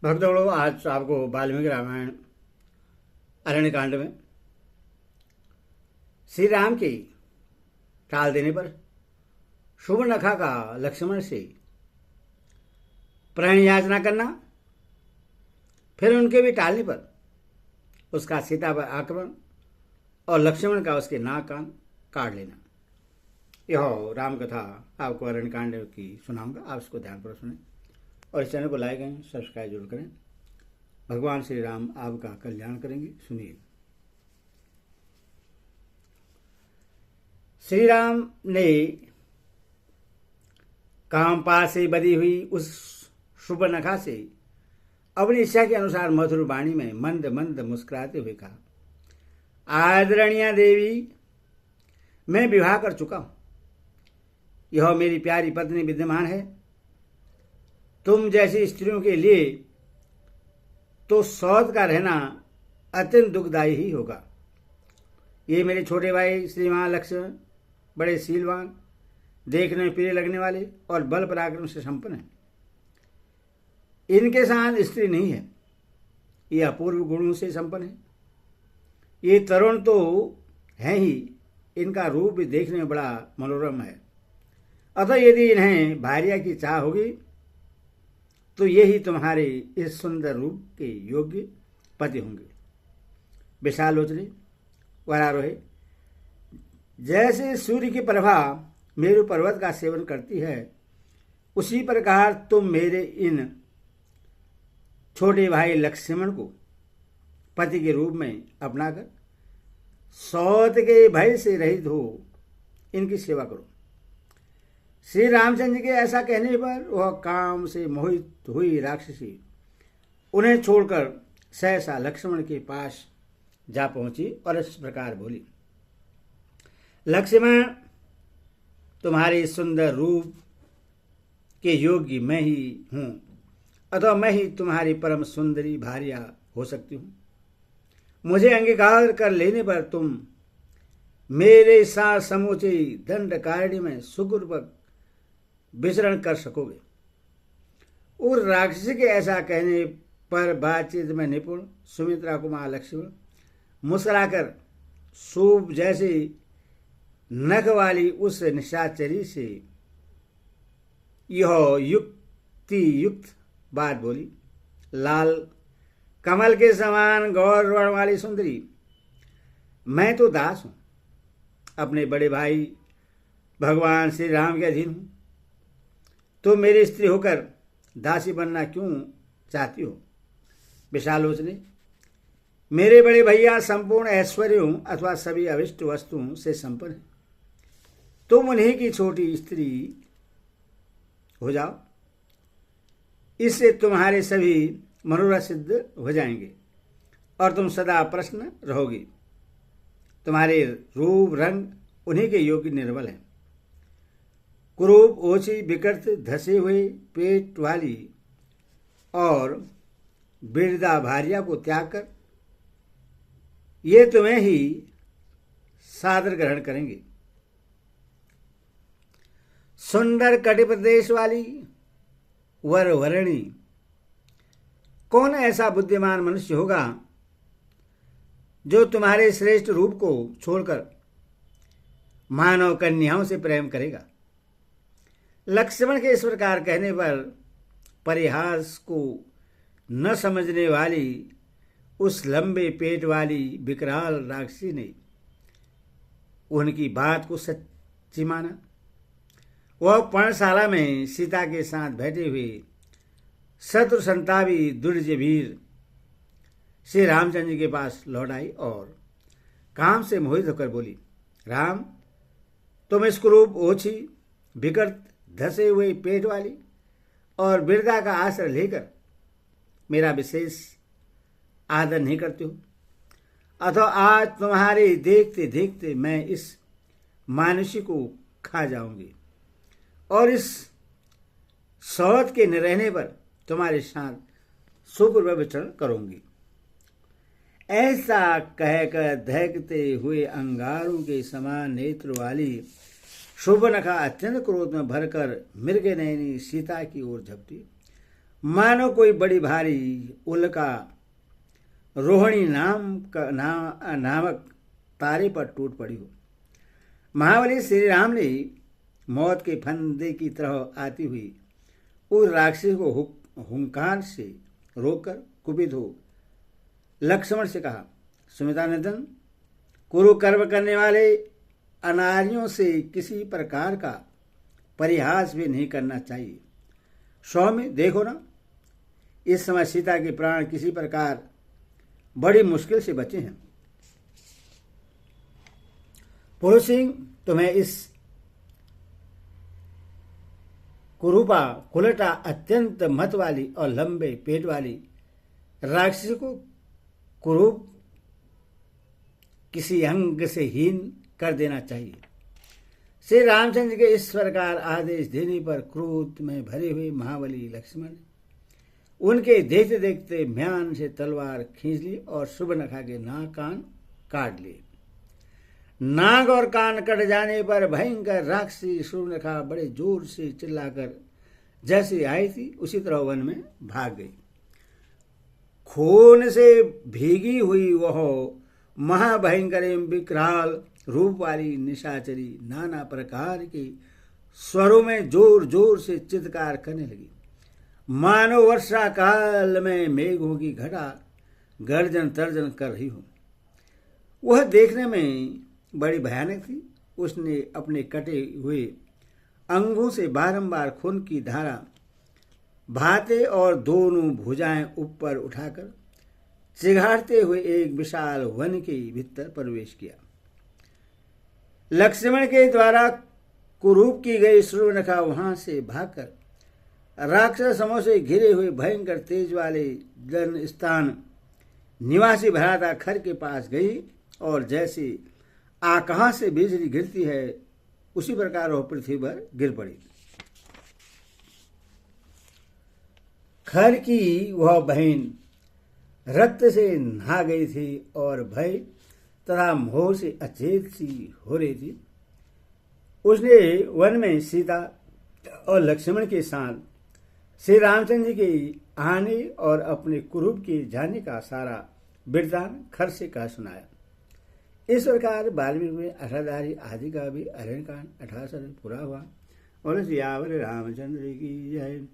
भक्तों, आज आपको वाल्मीकि रामायण अरण्य कांड में श्री राम की टाल देने पर शूर्पणखा का लक्ष्मण से प्रण याचना करना, फिर उनके भी टालने पर उसका सीता पर आक्रमण और लक्ष्मण का उसके नाक कान काट लेना। यह राम कथा आपको अरण्य कांड की सुनाऊंगा। आप इसको ध्यानपूर्वक सुनें और इस चैनल को लाइक एंड सब्सक्राइब जरूर करें। भगवान श्री राम आपका कल्याण करेंगे। सुनिए। श्री राम ने कामपास से बधी हुई उस शूर्पणखा से अपनी इच्छा के अनुसार मधुर वाणी में मंद मंद मुस्कुराते हुए कहा, आदरणीय देवी, मैं विवाह कर चुका हूं। यह मेरी प्यारी पत्नी विद्यमान है। तुम जैसी स्त्रियों के लिए तो सौत का रहना अत्यंत दुखदायी ही होगा। ये मेरे छोटे भाई श्रीमान लक्ष्मण बड़े शीलवान, देखने में प्रिय लगने वाले और बल पराक्रम से संपन्न हैं। इनके साथ स्त्री नहीं है। ये अपूर्व गुणों से संपन्न है। ये तरुण तो है ही, इनका रूप भी देखने में बड़ा मनोरम है। अतः यदि इन्हें भार्या की चाह होगी तो यही तुम्हारे इस सुंदर रूप के योग्य पति होंगे। विशालोचने वरारोहे, जैसे सूर्य की प्रभा मेरु पर्वत का सेवन करती है, उसी प्रकार तुम मेरे इन छोटे भाई लक्ष्मण को पति के रूप में अपनाकर सौत के भय से रहित हो इनकी सेवा करो। श्री रामचंद्र के ऐसा कहने पर वह काम से मोहित हुई राक्षसी उन्हें छोड़कर सहसा लक्ष्मण के पास जा पहुंची और इस प्रकार बोली, लक्ष्मण, तुम्हारे सुंदर रूप के योग्य मैं ही हूं, अतः मैं ही तुम्हारी परम सुंदरी भार्या हो सकती हूं। मुझे अंगीकार कर लेने पर तुम मेरे साथ समूचे दंडकारण्य में सुखपूर्वक विचरण कर सकोगे। और राक्षसी के ऐसा कहने पर बातचीत में निपुण सुमित्रा कुमार लक्ष्मण मुस्कुराकर सूप जैसे नख वाली उस निशाचरी से यह युक्ति युक्त बात बोली, लाल कमल के समान गौर वर्ण वाली सुंदरी, मैं तो दास हूं, अपने बड़े भाई भगवान श्री राम के अधीन हूं। तो मेरी स्त्री होकर दासी बनना क्यों चाहती हो? विशालोचने, मेरे बड़े भैया संपूर्ण ऐश्वर्यों अथवा सभी अविष्ट वस्तुओं से संपन्न है। तुम उन्हीं की छोटी स्त्री हो जाओ, इससे तुम्हारे सभी मनोरथ सिद्ध हो जाएंगे और तुम सदा प्रसन्न रहोगी। तुम्हारे रूप रंग उन्हीं के योग्य निर्मल हैं। कुरूप, ओछी, विकृत, धसे हुए पेट वाली और वृद्धा भार्या को त्याग कर ये तुम्हें ही सादर ग्रहण करेंगे। सुंदर कटिप्रदेश वाली वर वरणी, कौन ऐसा बुद्धिमान मनुष्य होगा जो तुम्हारे श्रेष्ठ रूप को छोड़कर मानव कन्याओं से प्रेम करेगा? लक्ष्मण के इस प्रकार कहने पर परिहास को न समझने वाली उस लंबे पेट वाली विकराल राक्षसी ने उनकी बात को सच्ची माना। वह पर्णशाला में सीता के साथ बैठे हुए शत्रु संतापी दुर्जय वीर श्री रामचंद्र के पास लौट आई और काम से मोहित होकर बोली, राम, तुम इस कुरूप, ओछी, विकृत, धसे हुए पेट वाली और वृद्धा का आश्रय लेकर मेरा विशेष आदर नहीं करते हो। अतः आज तुम्हारे देखते देखते मैं इस मानुषी को खा जाऊंगी और इस सौत के न रहने पर तुम्हारे साथ सुखपूर्वक विचरण करूंगी। ऐसा कहकर दहकते हुए अंगारों के समान नेत्र वाली शूर्पणखा अत्यंत क्रोध में भरकर मृग नयनी सीता की ओर झपटी। मानो कोई बड़ी भारी उल्का रोहिणी नामक तारे पर टूट पड़ी हो। महाबली श्री राम ने मौत के फंदे की तरह आती हुई उस राक्षसी को हुंकार से रोककर कुपित हो लक्ष्मण से कहा, सुमित्रानंदन, कुरुकर्म करने वाले अनार्यों से किसी प्रकार का परिहास भी नहीं करना चाहिए। सौम्य, देखो ना, इस समय सीता के प्राण किसी प्रकार बड़ी मुश्किल से बचे हैं। पुरुष सिंह, तुम्हें इस कुरूपा कुलटा अत्यंत मत वाली और लंबे पेट वाली राक्षसी को कुरूप किसी अंग से हीन कर देना चाहिए। श्री रामचंद्र के इस प्रकार आदेश देने पर क्रोध में भरे हुए महाबली लक्ष्मण उनके देखते देखते म्यान से तलवार खींच ली और सुबर्णखा के नाक कान काट लिए। नाक और कान कट जाने पर भयंकर राक्षसी सुबर्णखा बड़े जोर से चिल्लाकर जैसे आई थी उसी तरह वन में भाग गई। खून से भीगी हुई वह महाभयंकर एवं विकराल रूप वाली निशाचरी नाना प्रकार के स्वरों में जोर जोर से चित्कार करने लगी, मानो वर्षा काल में मेघों की घटा गर्जन तर्जन कर रही हो। वह देखने में बड़ी भयानक थी। उसने अपने कटे हुए अंगों से बारंबार खून की धारा बहाते और दोनों भुजाएं ऊपर उठाकर चिघाड़ते हुए एक विशाल वन के भीतर प्रवेश किया। लक्ष्मण के द्वारा कुरूप की गई सुबर्णखा वहां से भागकर राक्षस समूह से घिरे हुए भयंकर तेज वाले जन स्थान निवासी भराता खर के पास गई और जैसे आकाश से बिजली गिरती है उसी प्रकार वह पृथ्वी पर गिर पड़ी। खर की वह बहन रक्त से नहा गई थी और भय तथा मोह से अचेत सी हो रही थी। उसने वन में सीता और लक्ष्मण के साथ श्री रामचंद्र के आने और अपने कुरूप के जाने का सारा वृत्तांत खर से कह सुनाया। इस प्रकार वाल्मीकि में 18धारी आदि का भी अरण्यकांड 18 पूरा हुआ। और सियावर रामचंद्र की जय।